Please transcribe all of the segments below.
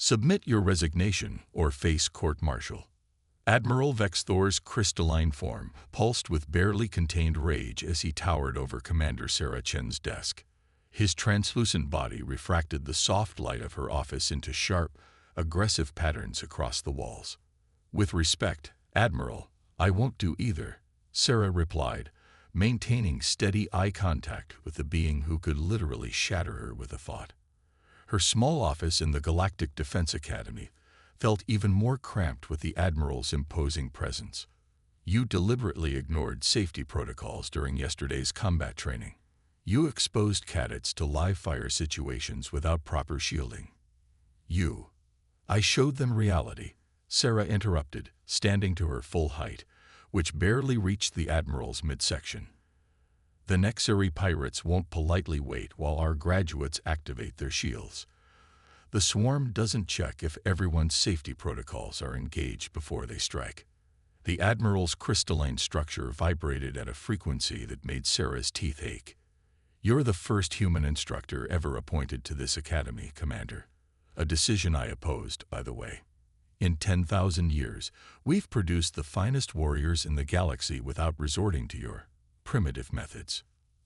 Submit your resignation or face court-martial. Admiral Vexthor's crystalline form pulsed with barely contained rage as he towered over Commander Sarah Chen's desk. His translucent body refracted the soft light of her office into sharp, aggressive patterns across the walls. "With respect, Admiral, I won't do either," Sarah replied, maintaining steady eye contact with the being who could literally shatter her with a thought. Her small office in the Galactic Defense Academy felt even more cramped with the Admiral's imposing presence. "You deliberately ignored safety protocols during yesterday's combat training. You exposed cadets to live-fire situations without proper shielding. I showed them reality," Sarah interrupted, standing to her full height, which barely reached the Admiral's midsection. "The Nexari pirates won't politely wait while our graduates activate their shields. The swarm doesn't check if everyone's safety protocols are engaged before they strike." The Admiral's crystalline structure vibrated at a frequency that made Sarah's teeth ache. "You're the first human instructor ever appointed to this academy, Commander. A decision I opposed, by the way. In 10,000 years, we've produced the finest warriors in the galaxy without resorting to your primitive methods."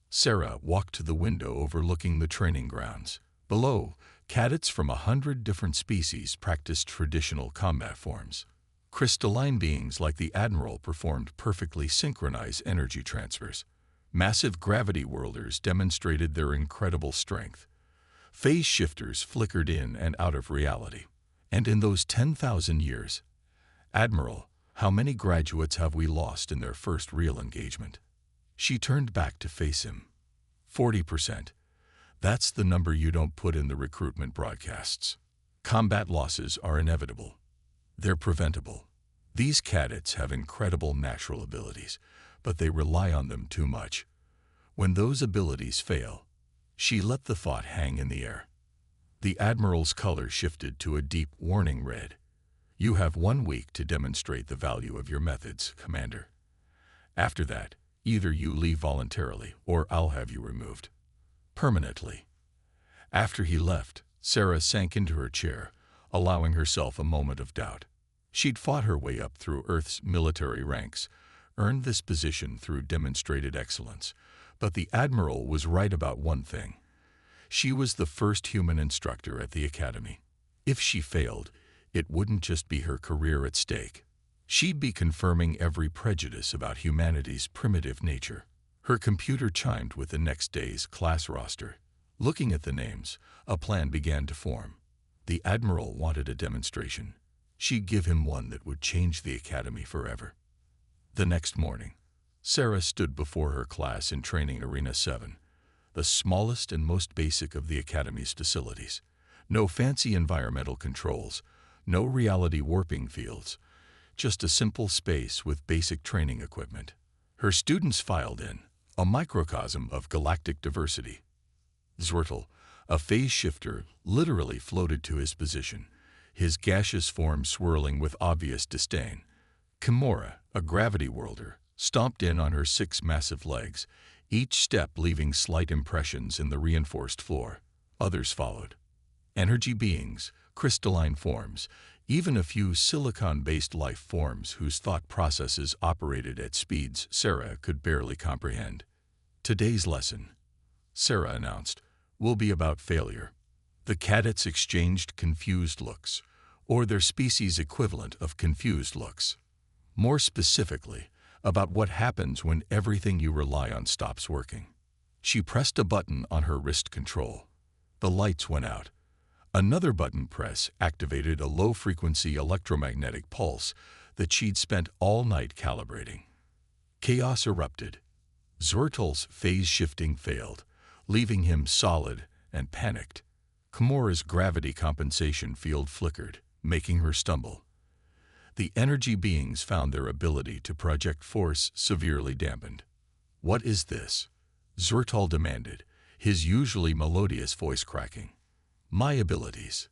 Sarah walked to the window overlooking the training grounds. Below, cadets from 100 different species practiced traditional combat forms. Crystalline beings like the Admiral performed perfectly synchronized energy transfers. Massive gravity worlders demonstrated their incredible strength. Phase shifters flickered in and out of reality. And in those 10,000 years, "Admiral, how many graduates have we lost in their first real engagement?" She turned back to face him. 40%. That's the number you don't put in the recruitment broadcasts. Combat losses are inevitable. They're preventable. These cadets have incredible natural abilities, but they rely on them too much. When those abilities fail, she let the thought hang in the air. The Admiral's color shifted to a deep, warning red. "You have 1 week to demonstrate the value of your methods, Commander. After that, either you leave voluntarily or I'll have you removed. Permanently." After he left, Sarah sank into her chair, allowing herself a moment of doubt. She'd fought her way up through Earth's military ranks, earned this position through demonstrated excellence, but the Admiral was right about one thing. She was the first human instructor at the academy. If she failed, it wouldn't just be her career at stake. She'd be confirming every prejudice about humanity's primitive nature. Her computer chimed with the next day's class roster. Looking at the names, a plan began to form. The Admiral wanted a demonstration. She'd give him one that would change the academy forever. The next morning, Sarah stood before her class in Training Arena 7. The smallest and most basic of the Academy's facilities. No fancy environmental controls, no reality warping fields, just a simple space with basic training equipment. Her students filed in, a microcosm of galactic diversity. Zwertel, a phase shifter, literally floated to his position, his gaseous form swirling with obvious disdain. Kimura, a gravity worlder, stomped in on her 6 massive legs, each step leaving slight impressions in the reinforced floor. Others followed. Energy beings, crystalline forms, even a few silicon-based life forms whose thought processes operated at speeds Sarah could barely comprehend. "Today's lesson," Sarah announced, "will be about failure." The cadets exchanged confused looks, or their species' equivalent of confused looks. More specifically, about what happens when everything you rely on stops working. She pressed a button on her wrist control. The lights went out. Another button press activated a low-frequency electromagnetic pulse that she'd spent all night calibrating. Chaos erupted. Zwertel's phase shifting failed, leaving him solid and panicked. Kimura's gravity compensation field flickered, making her stumble. The energy beings found their ability to project force severely dampened. "What is this?" Zwertel demanded, his usually melodious voice cracking. "My abilities."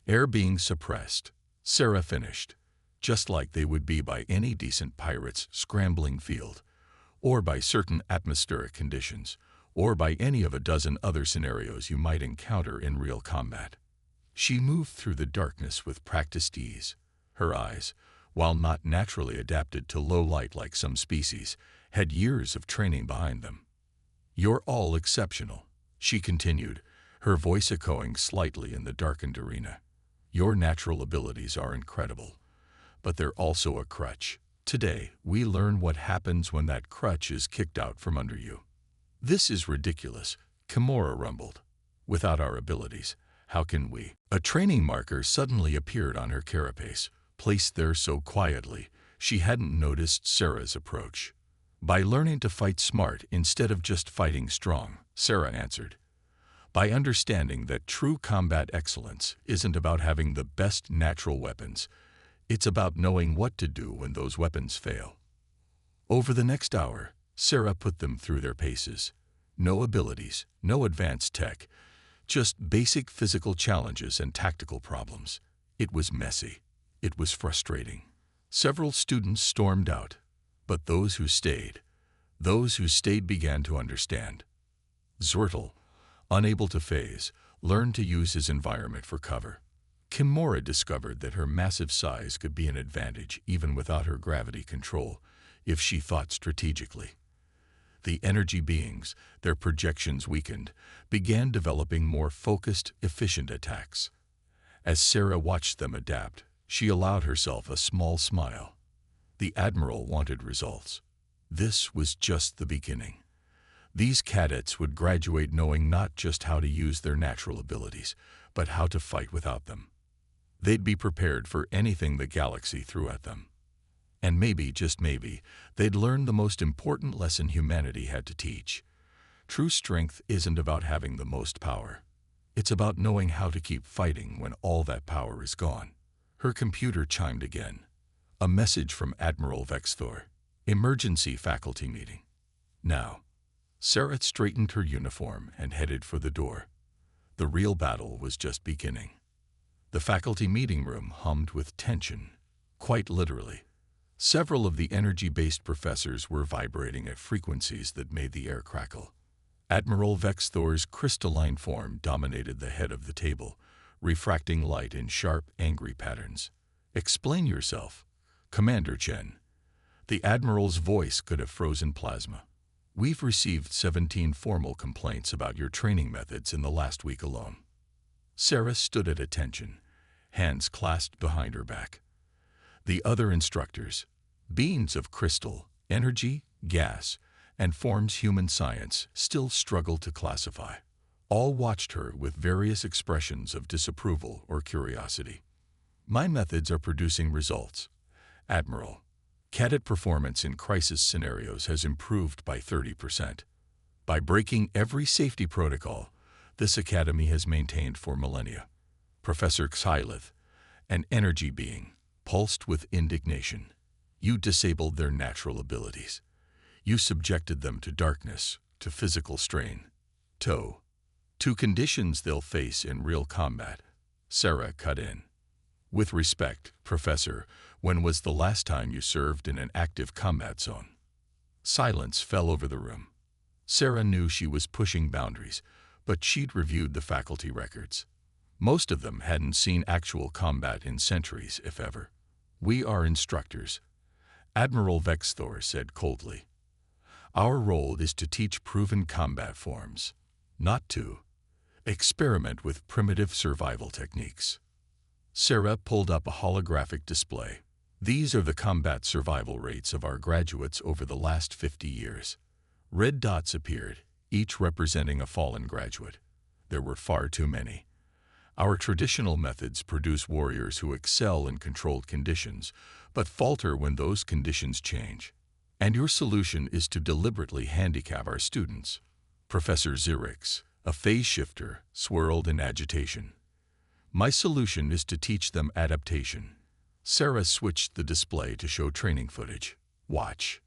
"Air being suppressed," Sarah finished, "just like they would be by any decent pirate's scrambling field, or by certain atmospheric conditions, or by any of a dozen other scenarios you might encounter in real combat." She moved through the darkness with practiced ease. Her eyes, while not naturally adapted to low light like some species, had years of training behind them. "You're all exceptional," she continued, her voice echoing slightly in the darkened arena. "Your natural abilities are incredible, but they're also a crutch. Today, we learn what happens when that crutch is kicked out from under you." "This is ridiculous," Kimura rumbled. "Without our abilities, how can we?" A training marker suddenly appeared on her carapace, placed there so quietly she hadn't noticed Sarah's approach. "By learning to fight smart instead of just fighting strong," Sarah answered. "By understanding that true combat excellence isn't about having the best natural weapons, it's about knowing what to do when those weapons fail." Over the next hour, Sarah put them through their paces. No abilities, no advanced tech, just basic physical challenges and tactical problems. It was messy. It was frustrating. Several students stormed out, but those who stayed began to understand. Zertal, unable to phase, learned to use his environment for cover. Kimura discovered that her massive size could be an advantage even without her gravity control, if she thought strategically. The energy beings, their projections weakened, began developing more focused, efficient attacks. As Sarah watched them adapt, she allowed herself a small smile. The Admiral wanted results. This was just the beginning. These cadets would graduate knowing not just how to use their natural abilities, but how to fight without them. They'd be prepared for anything the galaxy threw at them. And maybe, just maybe, they'd learn the most important lesson humanity had to teach. True strength isn't about having the most power. It's about knowing how to keep fighting when all that power is gone. Her computer chimed again. A message from Admiral Vexthor. "Emergency faculty meeting." Now, Sarah straightened her uniform and headed for the door. The real battle was just beginning. The faculty meeting room hummed with tension, quite literally. Several of the energy-based professors were vibrating at frequencies that made the air crackle. Admiral Vexthor's crystalline form dominated the head of the table, refracting light in sharp, angry patterns. "Explain yourself, Commander Chen." The Admiral's voice could have frozen plasma. "We've received 17 formal complaints about your training methods in the last week alone." Sarah stood at attention, hands clasped behind her back. The other instructors, beings of crystal, energy, gas, and forms human science, still struggled to classify. All watched her with various expressions of disapproval or curiosity. "My methods are producing results, Admiral. Cadet performance in crisis scenarios has improved by 30%. By breaking every safety protocol this academy has maintained for millennia." Professor Xylith, an energy being, pulsed with indignation. "You disabled their natural abilities. You subjected them to darkness, to physical strain, to conditions they'll face in real combat." Sarah cut in. "With respect, Professor, when was the last time you served in an active combat zone?" Silence fell over the room. Sarah knew she was pushing boundaries, but she'd reviewed the faculty records. Most of them hadn't seen actual combat in centuries, if ever. "We are instructors," Admiral Vexthor said coldly. "Our role is to teach proven combat forms, not to experiment with primitive survival techniques." Sarah pulled up a holographic display. "These are the combat survival rates of our graduates over the last 50 years. Red dots appeared, each representing a fallen graduate. There were far too many. Our traditional methods produce warriors who excel in controlled conditions, but falter when those conditions change. And your solution is to deliberately handicap our students." Professor Zirix, a phase shifter, swirled in agitation. "My solution is to teach them adaptation." Sarah switched the display to show training footage. "Watch."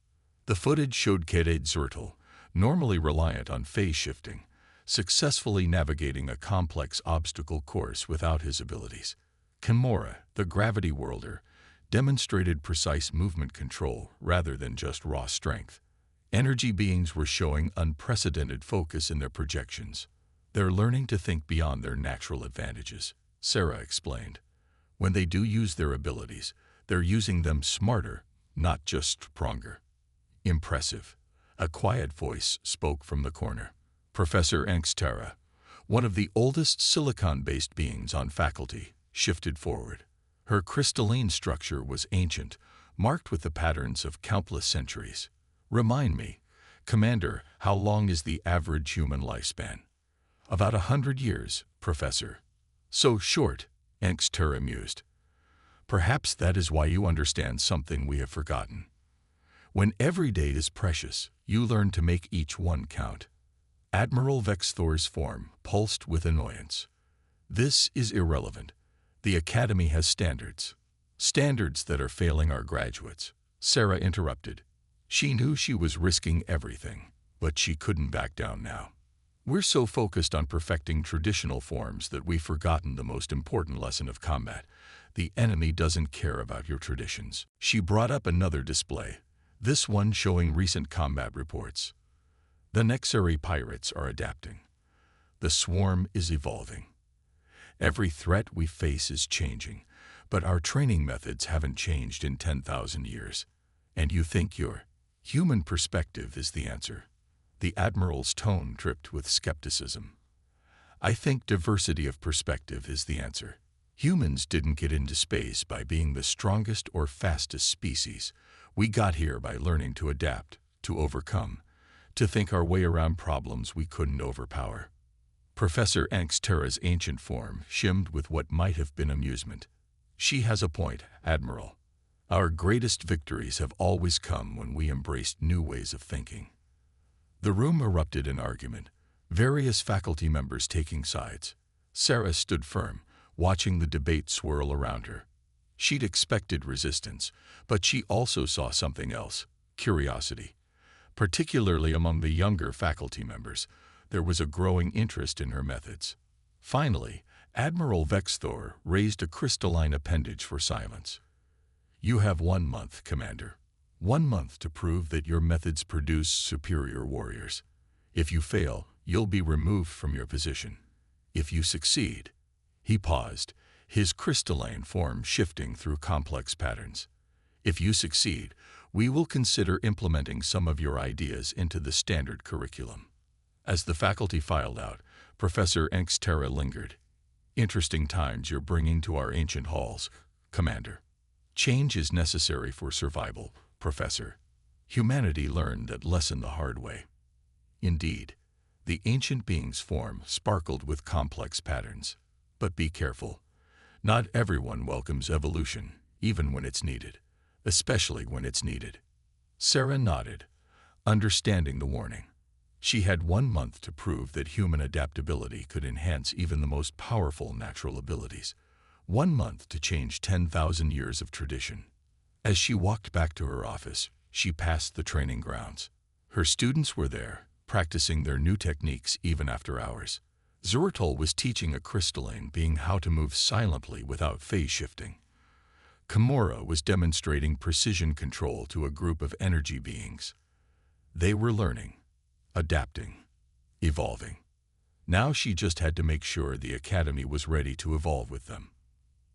The footage showed Cadet Zertal, normally reliant on phase shifting, successfully navigating a complex obstacle course without his abilities. Kimura, the gravity worlder, demonstrated precise movement control rather than just raw strength. Energy beings were showing unprecedented focus in their projections. They're learning to think beyond their natural advantages. Sarah explained. When they do use their abilities, they're using them smarter, not just stronger. Impressive. A quiet voice spoke from the corner. Professor Angstera, one of the oldest silicon-based beings on faculty, shifted forward. Her crystalline structure was ancient, marked with the patterns of countless centuries. Remind me, Commander, how long is the average human lifespan? About 100 years, Professor. So short, Angstera mused. Perhaps that is why you understand something we have forgotten. When every day is precious, you learn to make each one count. Admiral Vexthor's form pulsed with annoyance. This is irrelevant. The Academy has standards. Standards that are failing our graduates. Sarah interrupted. She knew she was risking everything, but she couldn't back down now. We're so focused on perfecting traditional forms that we've forgotten the most important lesson of combat. The enemy doesn't care about your traditions. She brought up another display, this one showing recent combat reports. The Nexari pirates are adapting. The swarm is evolving. Every threat we face is changing, but our training methods haven't changed in 10,000 years. And you think your human perspective is the answer? The Admiral's tone dripped with skepticism. I think diversity of perspective is the answer. Humans didn't get into space by being the strongest or fastest species. We got here by learning to adapt, to overcome, to think our way around problems we couldn't overpower. Professor Angstera's ancient form shimmed with what might have been amusement. She has a point, Admiral. Our greatest victories have always come when we embraced new ways of thinking. The room erupted in argument, various faculty members taking sides. Sarah stood firm, watching the debate swirl around her. She'd expected resistance, but she also saw something else, curiosity. Particularly among the younger faculty members, there was a growing interest in her methods. Finally, Admiral Vexthor raised a crystalline appendage for silence. You have 1 month, Commander. 1 month to prove that your methods produce superior warriors. If you fail, you'll be removed from your position. If you succeed— He paused, his crystalline form shifting through complex patterns. If you succeed, we will consider implementing some of your ideas into the standard curriculum. As the faculty filed out, Professor Angstera lingered. Interesting times you're bringing to our ancient halls, Commander. Change is necessary for survival, Professor. Humanity learned that lesson the hard way. Indeed, the ancient being's form sparkled with complex patterns. But be careful. Not everyone welcomes evolution, even when it's needed, especially when it's needed. Sarah nodded, understanding the warning. She had 1 month to prove that human adaptability could enhance even the most powerful natural abilities. 1 month to change 10,000 years of tradition. As she walked back to her office, she passed the training grounds. Her students were there, practicing their new techniques even after hours. Zurtol was teaching a crystalline being how to move silently without phase shifting. Kimura was demonstrating precision control to a group of energy beings. They were learning, adapting, evolving. Now she just had to make sure the Academy was ready to evolve with them.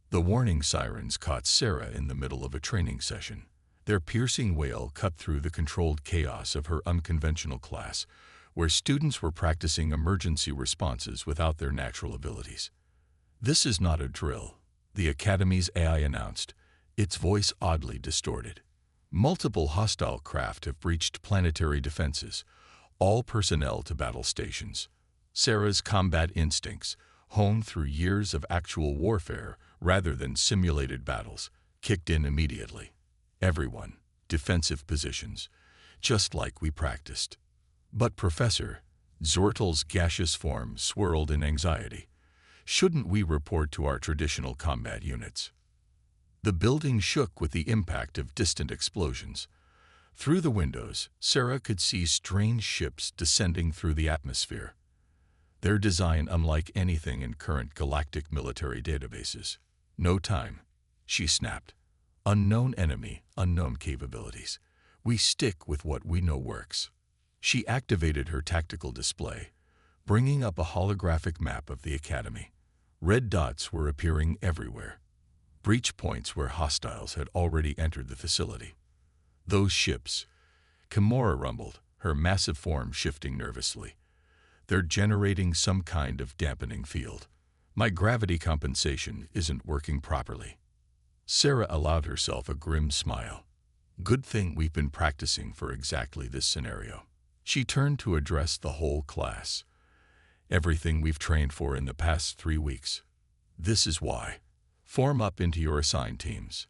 The warning sirens caught Sarah in the middle of a training session. Their piercing wail cut through the controlled chaos of her unconventional class, where students were practicing emergency responses without their natural abilities. This is not a drill, the Academy's AI announced, its voice oddly distorted. Multiple hostile craft have breached planetary defenses, all personnel to battle stations. Sarah's combat instincts, honed through years of actual warfare rather than simulated battles, kicked in immediately. Everyone, defensive positions, just like we practiced. But Professor, Zurtol's gaseous form swirled in anxiety. Shouldn't we report to our traditional combat units? The building shook with the impact of distant explosions. Through the windows, Sarah could see strange ships descending through the atmosphere. Their design unlike anything in current galactic military databases. No time, she snapped. Unknown enemy, unknown capabilities. We stick with what we know works. She activated her tactical display, bringing up a holographic map of the Academy. Red dots were appearing everywhere, breach points where hostiles had already entered the facility. Those ships, Kimura rumbled, her massive form shifting nervously. They're generating some kind of dampening field. My gravity compensation isn't working properly. Sarah allowed herself a grim smile. Good thing we've been practicing for exactly this scenario. She turned to address the whole class. Everything we've trained for in the past 3 weeks. This is why. Form up into your assigned teams.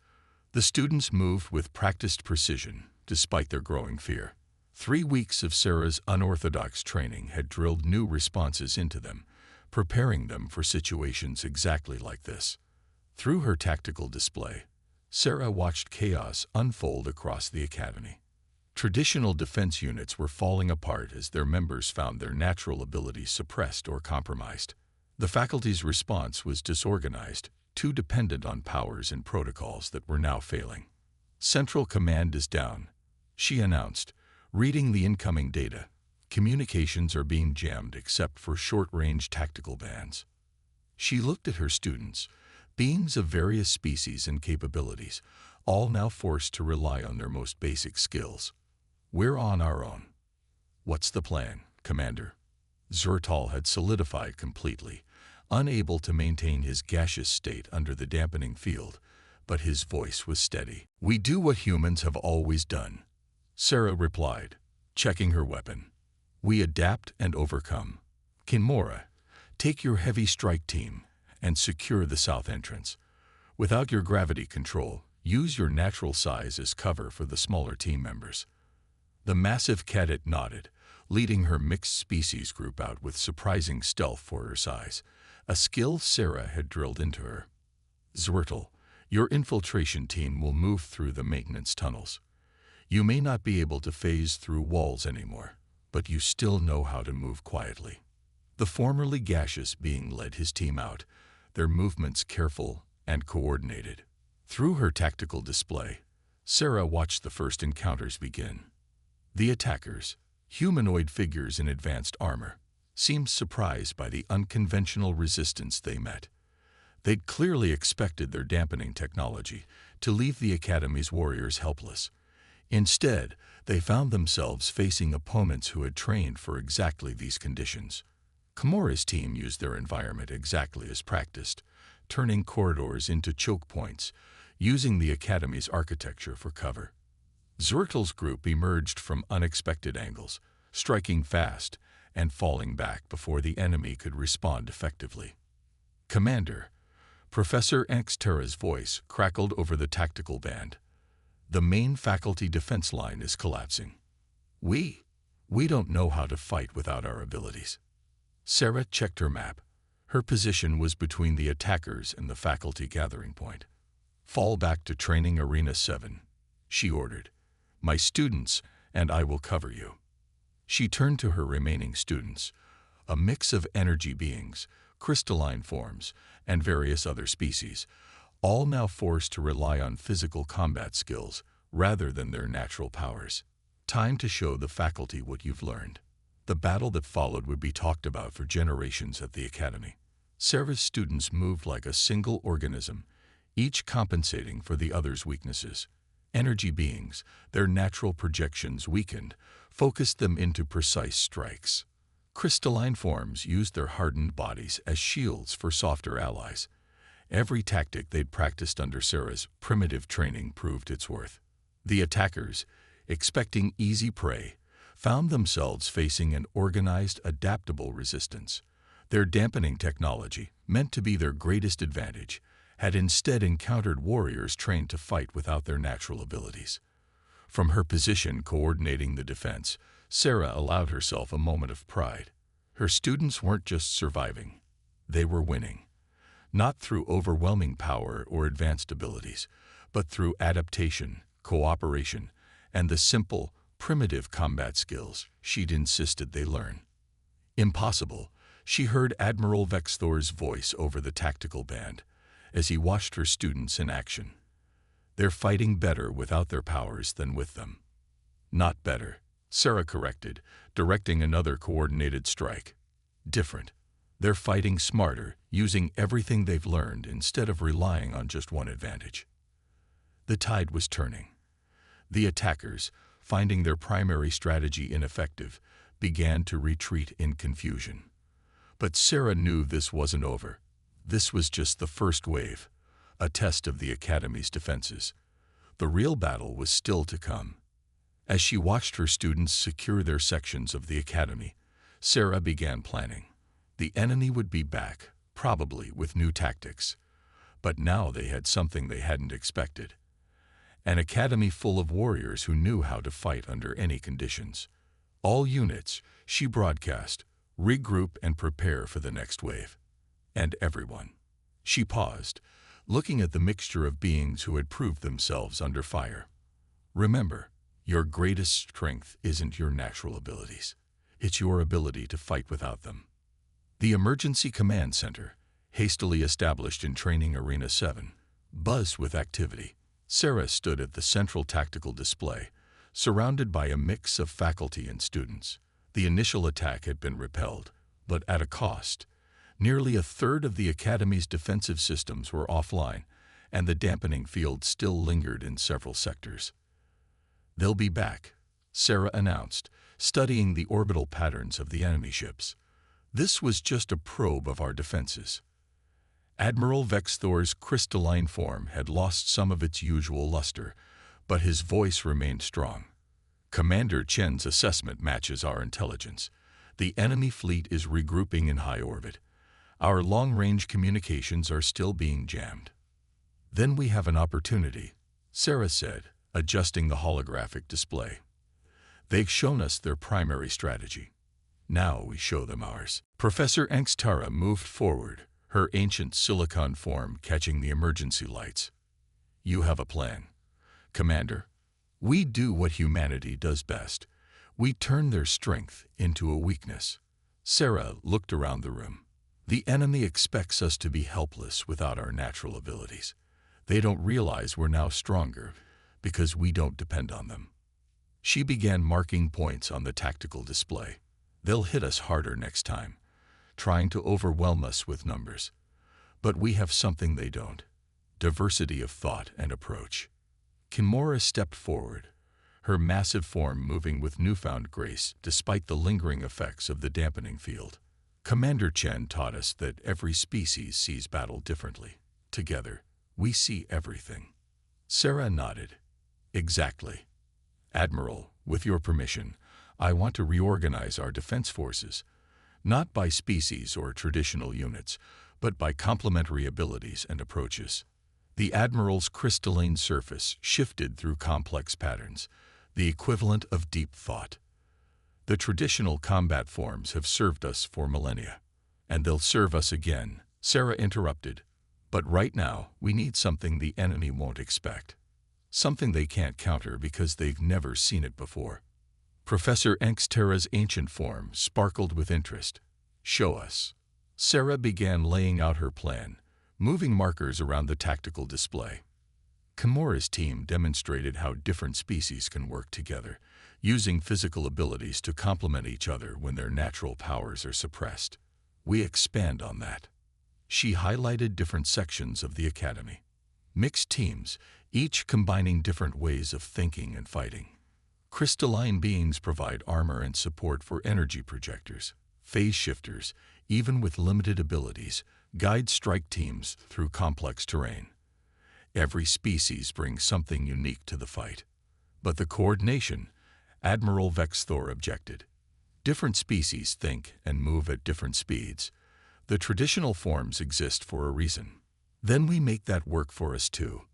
The students moved with practiced precision, despite their growing fear. 3 weeks of Sarah's unorthodox training had drilled new responses into them, preparing them for situations exactly like this. Through her tactical display, Sarah watched chaos unfold across the academy. Traditional defense units were falling apart as their members found their natural abilities suppressed or compromised. The faculty's response was disorganized, too dependent on powers and protocols that were now failing. Central Command is down, she announced, reading the incoming data. Communications are being jammed except for short-range tactical bands. She looked at her students, beings of various species and capabilities, all now forced to rely on their most basic skills. We're on our own. What's the plan, Commander? Zertal had solidified completely, unable to maintain his gaseous state under the dampening field, but his voice was steady. We do what humans have always done, Sarah replied, checking her weapon. We adapt and overcome. Kimura, take your heavy strike team and secure the south entrance. Without your gravity control, use your natural size as cover for the smaller team members. The massive cadet nodded, leading her mixed species group out with surprising stealth for her size, a skill Sarah had drilled into her. Zertal, your infiltration team will move through the maintenance tunnels. You may not be able to phase through walls anymore, but you still know how to move quietly. The formerly gaseous being led his team out, their movements careful and coordinated. Through her tactical display, Sarah watched the first encounters begin. The attackers, humanoid figures in advanced armor, seemed surprised by the unconventional resistance they met. They'd clearly expected their dampening technology to leave the Academy's warriors helpless. Instead, they found themselves facing opponents who had trained for exactly these conditions. Kimura's team used their environment exactly as practiced, turning corridors into choke points, using the Academy's architecture for cover. Zertal's group emerged from unexpected angles, striking fast and falling back before the enemy could respond effectively. Commander, Professor Angstera's voice crackled over the tactical band. The main faculty defense line is collapsing. We don't know how to fight without our abilities. Sarah checked her map. Her position was between the attackers and the faculty gathering point. Fall back to Training Arena 7, she ordered. My students and I will cover you. She turned to her remaining students, a mix of energy beings, crystalline forms, and various other species, all now forced to rely on physical combat skills rather than their natural powers. Time to show the faculty what you've learned. The battle that followed would be talked about for generations at the Academy. Sarah's students moved like a single organism, each compensating for the other's weaknesses. Energy beings, their natural projections weakened, focused them into precise strikes. Crystalline forms used their hardened bodies as shields for softer allies. Every tactic they'd practiced under Sarah's primitive training proved its worth. The attackers, expecting easy prey, found themselves facing an organized, adaptable resistance. Their dampening technology, meant to be their greatest advantage, had instead encountered warriors trained to fight without their natural abilities. From her position coordinating the defense, Sarah allowed herself a moment of pride. Her students weren't just surviving, they were winning. Not through overwhelming power or advanced abilities, but through adaptation, cooperation, and the simple, primitive combat skills she'd insisted they learn. Impossible, she heard Admiral Vexthor's voice over the tactical band as he watched her students in action. They're fighting better without their powers than with them. Not better, Sarah corrected, directing another coordinated strike. Different. They're fighting smarter, using everything they've learned instead of relying on just one advantage. The tide was turning. The attackers, finding their primary strategy ineffective, began to retreat in confusion. But Sarah knew this wasn't over. This was just the first wave, a test of the Academy's defenses. The real battle was still to come. As she watched her students secure their sections of the Academy, Sarah began planning. The enemy would be back, probably with new tactics. But now they had something they hadn't expected. An academy full of warriors who knew how to fight under any conditions. All units, she broadcast, regroup and prepare for the next wave. And everyone. She paused, looking at the mixture of beings who had proved themselves under fire. Remember, your greatest strength isn't your natural abilities. It's your ability to fight without them. The Emergency Command Center, hastily established in Training Arena 7, buzzed with activity. Sarah stood at the central tactical display, surrounded by a mix of faculty and students. The initial attack had been repelled, but at a cost. Nearly a third of the Academy's defensive systems were offline, and the dampening field still lingered in several sectors. "They'll be back," Sarah announced, studying the orbital patterns of the enemy ships. "This was just a probe of our defenses." Admiral Vex Thor's crystalline form had lost some of its usual luster, but his voice remained strong. "Commander Chen's assessment matches our intelligence. The enemy fleet is regrouping in high orbit. Our long-range communications are still being jammed." "Then we have an opportunity," Sarah said, adjusting the holographic display. "They've shown us their primary strategy. Now we show them ours." Professor Angstara moved forward, her ancient silicon form catching the emergency lights. "You have a plan, Commander. We do what humanity does best. We turn their strength into a weakness." Sarah looked around the room. "The enemy expects us to be helpless without our natural abilities. They don't realize we're now stronger because we don't depend on them." She began marking points on the tactical display. "They'll hit us harder next time, trying to overwhelm us with numbers. But we have something they don't: diversity of thought and approach." Kimura stepped forward, her massive form moving with newfound grace despite the lingering effects of the dampening field. "Commander Chen taught us that every species sees battle differently. Together, we see everything." Sarah nodded. "Exactly. Admiral, with your permission, I want to reorganize our defense forces, not by species or traditional units, but by complementary abilities and approaches." The Admiral's crystalline surface shifted through complex patterns, the equivalent of deep thought. "The traditional combat forms have served us for millennia, and they'll serve us again," Sarah interrupted. "But right now, we need something the enemy won't expect. Something they can't counter because they've never seen it before." Professor Angstara's ancient form sparkled with interest. "Show us." Sarah began laying out her plan, moving markers around the tactical display. Kimura's team demonstrated how different species can work together, using physical abilities to complement each other when their natural powers are suppressed. "We expand on that." She highlighted different sections of the Academy. Mixed teams, each combining different ways of thinking and fighting. Crystalline beings provide armor and support for energy projectors. Phase shifters, even with limited abilities, guide strike teams through complex terrain. Every species brings something unique to the fight. "But the coordination," Admiral Vex Thor objected. "Different species think and move at different speeds. The traditional forms exist for a reason. Then we make that work for us too."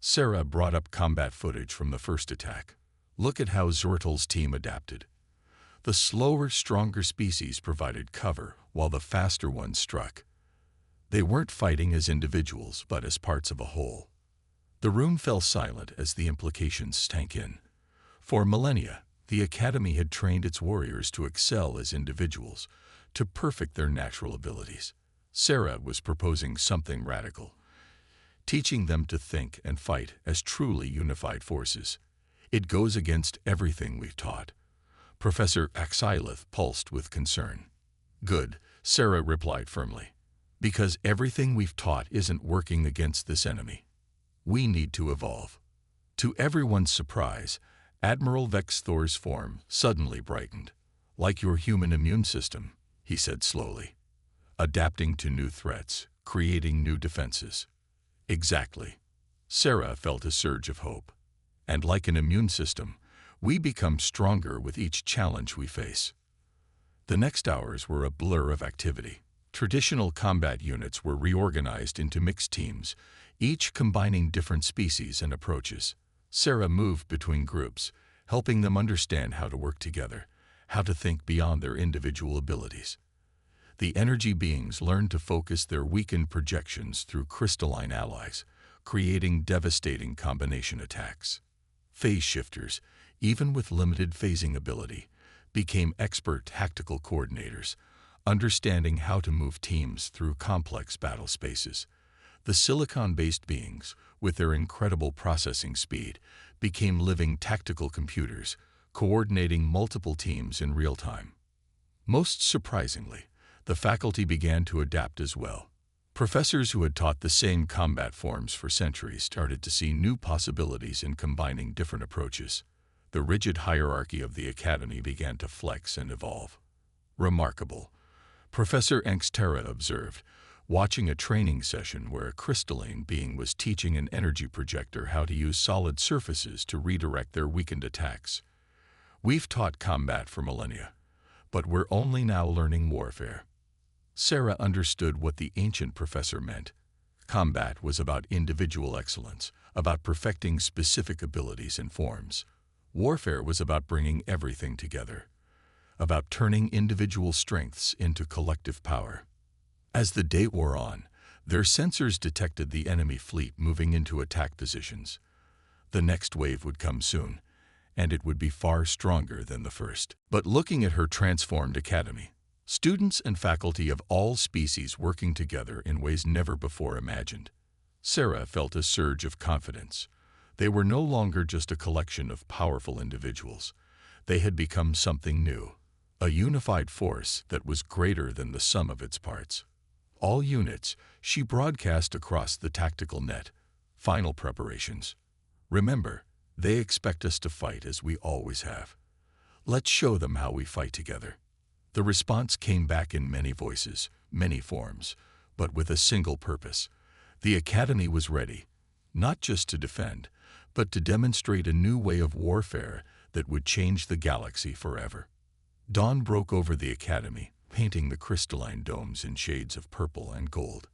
Sarah brought up combat footage from the first attack. "Look at how Zortel's team adapted. The slower, stronger species provided cover, while the faster ones struck. They weren't fighting as individuals, but as parts of a whole." The room fell silent as the implications sank in. For millennia, the Academy had trained its warriors to excel as individuals, to perfect their natural abilities. Sarah was proposing something radical, teaching them to think and fight as truly unified forces. "It goes against everything we've taught." Professor Axilith pulsed with concern. "Good," Sarah replied firmly. Because everything we've taught isn't working against this enemy. We need to evolve. To everyone's surprise, Admiral Vex Thor's form suddenly brightened. Like your human immune system, he said slowly. Adapting to new threats, creating new defenses. Exactly. Sarah felt a surge of hope. And like an immune system, we become stronger with each challenge we face. The next hours were a blur of activity. Traditional combat units were reorganized into mixed teams, each combining different species and approaches. Sarah moved between groups, helping them understand how to work together, how to think beyond their individual abilities. The energy beings learned to focus their weakened projections through crystalline allies, creating devastating combination attacks. Phase shifters, even with limited phasing ability, became expert tactical coordinators, understanding how to move teams through complex battle spaces. The silicon-based beings, with their incredible processing speed, became living tactical computers, coordinating multiple teams in real time. Most surprisingly, the faculty began to adapt as well. Professors who had taught the same combat forms for centuries started to see new possibilities in combining different approaches. The rigid hierarchy of the academy began to flex and evolve. Remarkable, Professor Angstera observed, watching a training session where a crystalline being was teaching an energy projector how to use solid surfaces to redirect their weakened attacks. We've taught combat for millennia, but we're only now learning warfare. Sarah understood what the ancient professor meant. Combat was about individual excellence, about perfecting specific abilities and forms. Warfare was about bringing everything together, about turning individual strengths into collective power. As the day wore on, their sensors detected the enemy fleet moving into attack positions. The next wave would come soon, and it would be far stronger than the first. But looking at her transformed academy, students and faculty of all species working together in ways never before imagined, Sarah felt a surge of confidence. They were no longer just a collection of powerful individuals. They had become something new. A unified force that was greater than the sum of its parts. All units, she broadcast across the tactical net. Final preparations. Remember, they expect us to fight as we always have. Let's show them how we fight together. The response came back in many voices, many forms, but with a single purpose. The academy was ready, not just to defend, but to demonstrate a new way of warfare that would change the galaxy forever. Dawn broke over the academy, painting the crystalline domes in shades of purple and gold.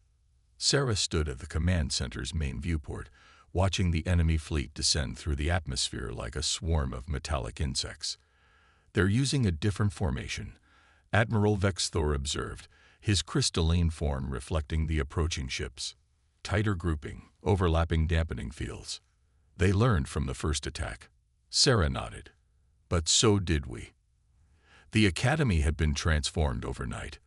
Sarah stood at the command center's main viewport, watching the enemy fleet descend through the atmosphere like a swarm of metallic insects. They're using a different formation, Admiral Vex Thor observed, his crystalline form reflecting the approaching ships. Tighter grouping, overlapping dampening fields. They learned from the first attack. Sarah nodded. But so did we. The academy had been transformed overnight.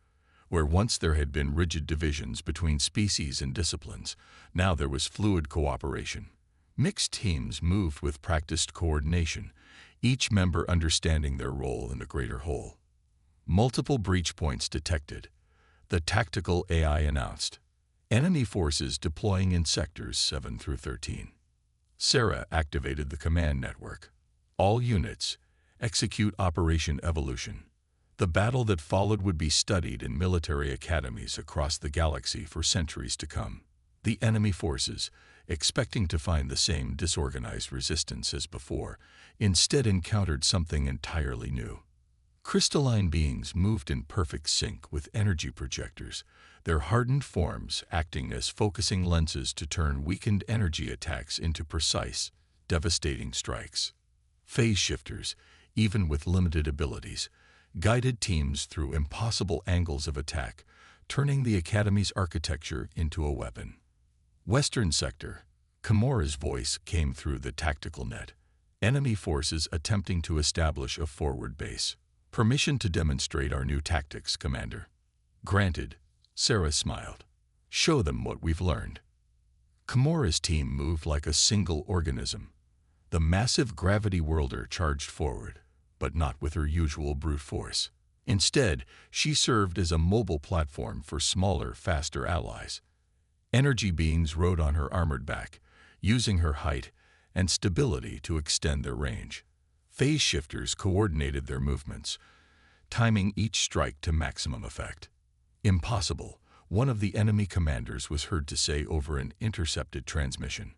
Where once there had been rigid divisions between species and disciplines, now there was fluid cooperation. Mixed teams moved with practiced coordination, each member understanding their role in the greater whole. Multiple breach points detected. The tactical AI announced. Enemy forces deploying in sectors 7 through 13. Sarah activated the command network. All units, execute Operation Evolution. The battle that followed would be studied in military academies across the galaxy for centuries to come. The enemy forces, expecting to find the same disorganized resistance as before, instead encountered something entirely new. Crystalline beings moved in perfect sync with energy projectors, their hardened forms acting as focusing lenses to turn weakened energy attacks into precise, devastating strikes. Phase shifters, even with limited abilities, guided teams through impossible angles of attack, turning the Academy's architecture into a weapon. Western Sector, Kamora's voice came through the tactical net. Enemy forces attempting to establish a forward base. Permission to demonstrate our new tactics, Commander. Granted, Sarah smiled. Show them what we've learned. Kamora's team moved like a single organism. The massive gravity worlder charged forward, but not with her usual brute force. Instead, she served as a mobile platform for smaller, faster allies. Energy beings rode on her armored back, using her height and stability to extend their range. Phase shifters coordinated their movements, timing each strike to maximum effect. "Impossible," one of the enemy commanders was heard to say over an intercepted transmission.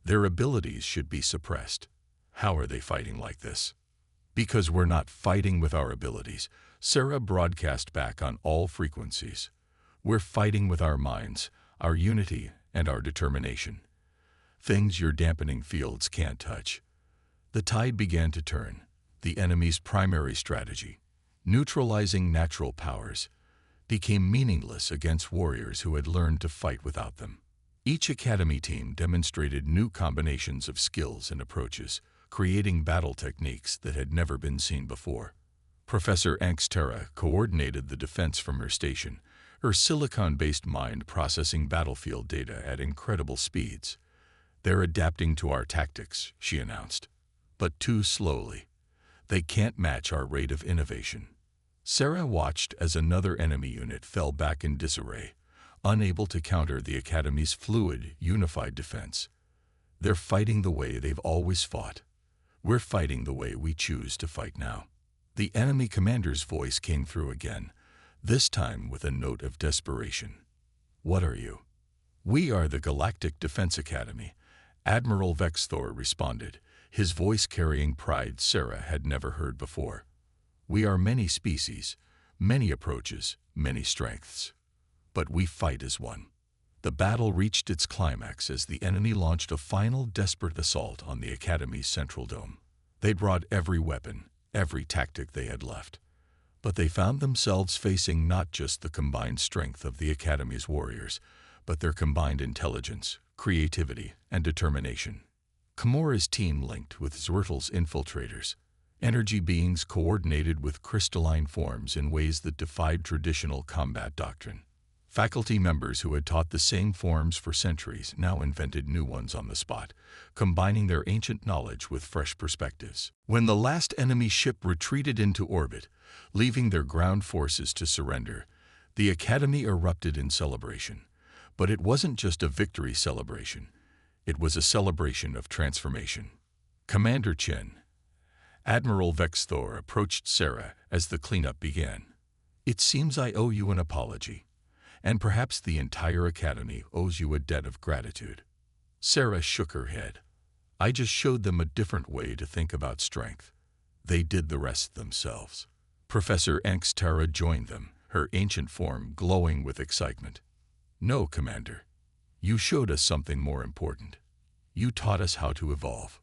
"Their abilities should be suppressed. How are they fighting like this?" "Because we're not fighting with our abilities," Sarah broadcast back on all frequencies. "We're fighting with our minds, our unity, and our determination. Things your dampening fields can't touch." The tide began to turn. The enemy's primary strategy, neutralizing natural powers, became meaningless against warriors who had learned to fight without them. Each Academy team demonstrated new combinations of skills and approaches, creating battle techniques that had never been seen before. Professor Angstera coordinated the defense from her station, her silicon-based mind processing battlefield data at incredible speeds. "They're adapting to our tactics," she announced, "but too slowly. They can't match our rate of innovation." Sarah watched as another enemy unit fell back in disarray, unable to counter the Academy's fluid, unified defense. "They're fighting the way they've always fought. We're fighting the way we choose to fight now." The enemy commander's voice came through again, this time with a note of desperation. "What are you?" "We are the Galactic Defense Academy," Admiral Vexthor responded, his voice carrying pride Sarah had never heard before. "We are many species, many approaches, many strengths. But we fight as one." The battle reached its climax as the enemy launched a final desperate assault on the Academy's central dome. They'd brought every weapon, every tactic they had left. But they found themselves facing not just the combined strength of the Academy's warriors, but their combined intelligence, creativity, and determination. Kamora's team linked with Zwertl's infiltrators, energy beings coordinated with crystalline forms in ways that defied traditional combat doctrine. Faculty members who had taught the same forms for centuries now invented new ones on the spot, combining their ancient knowledge with fresh perspectives. When the last enemy ship retreated into orbit, leaving their ground forces to surrender, the Academy erupted in celebration. But it wasn't just a victory celebration. It was a celebration of transformation. "Commander Chen," Admiral Vexthor approached Sarah as the cleanup began. "It seems I owe you an apology. And perhaps the entire Academy owes you a debt of gratitude." Sarah shook her head. "I just showed them a different way to think about strength. They did the rest themselves." Professor Angstera joined them, her ancient form glowing with excitement. "No, Commander. You showed us something more important. You taught us how to evolve."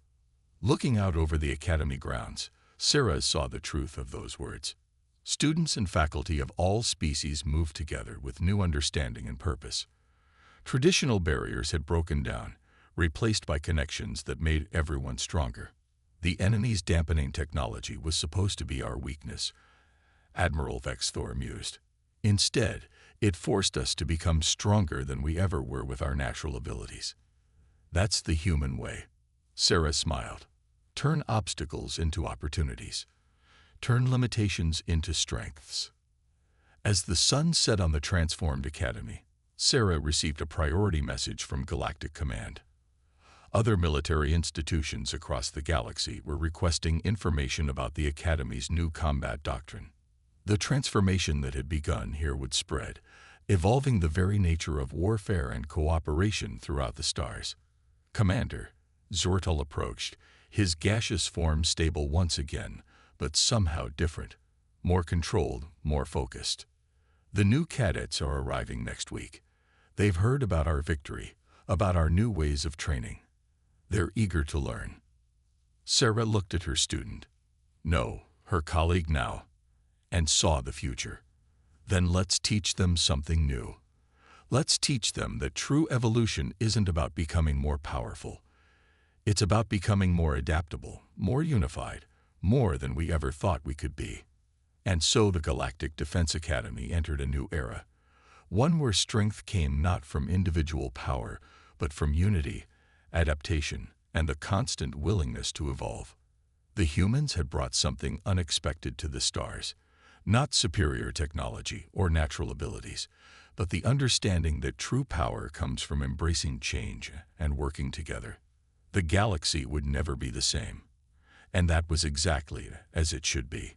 Looking out over the Academy grounds, Sarah saw the truth of those words. Students and faculty of all species moved together with new understanding and purpose. Traditional barriers had broken down, replaced by connections that made everyone stronger. The enemy's dampening technology was supposed to be our weakness, Admiral Vexthor mused. Instead, it forced us to become stronger than we ever were with our natural abilities. "That's the human way." Sarah smiled. "Turn obstacles into opportunities. Turn limitations into strengths." As the sun set on the transformed Academy, Sarah received a priority message from Galactic Command. Other military institutions across the galaxy were requesting information about the Academy's new combat doctrine. The transformation that had begun here would spread, evolving the very nature of warfare and cooperation throughout the stars. "Commander," Zwertl approached, his gaseous form stable once again, but somehow different, more controlled, more focused. "The new cadets are arriving next week. They've heard about our victory, about our new ways of training. They're eager to learn." Sarah looked at her student, no, her colleague now, and saw the future. "Then let's teach them something new. Let's teach them that true evolution isn't about becoming more powerful. It's about becoming more adaptable, more unified, more than we ever thought we could be." And so the Galactic Defense Academy entered a new era, one where strength came not from individual power, but from unity, adaptation, and the constant willingness to evolve. The humans had brought something unexpected to the stars, Not superior technology or natural abilities, but the understanding that true power comes from embracing change and working together. The galaxy would never be the same. And that was exactly as it should be.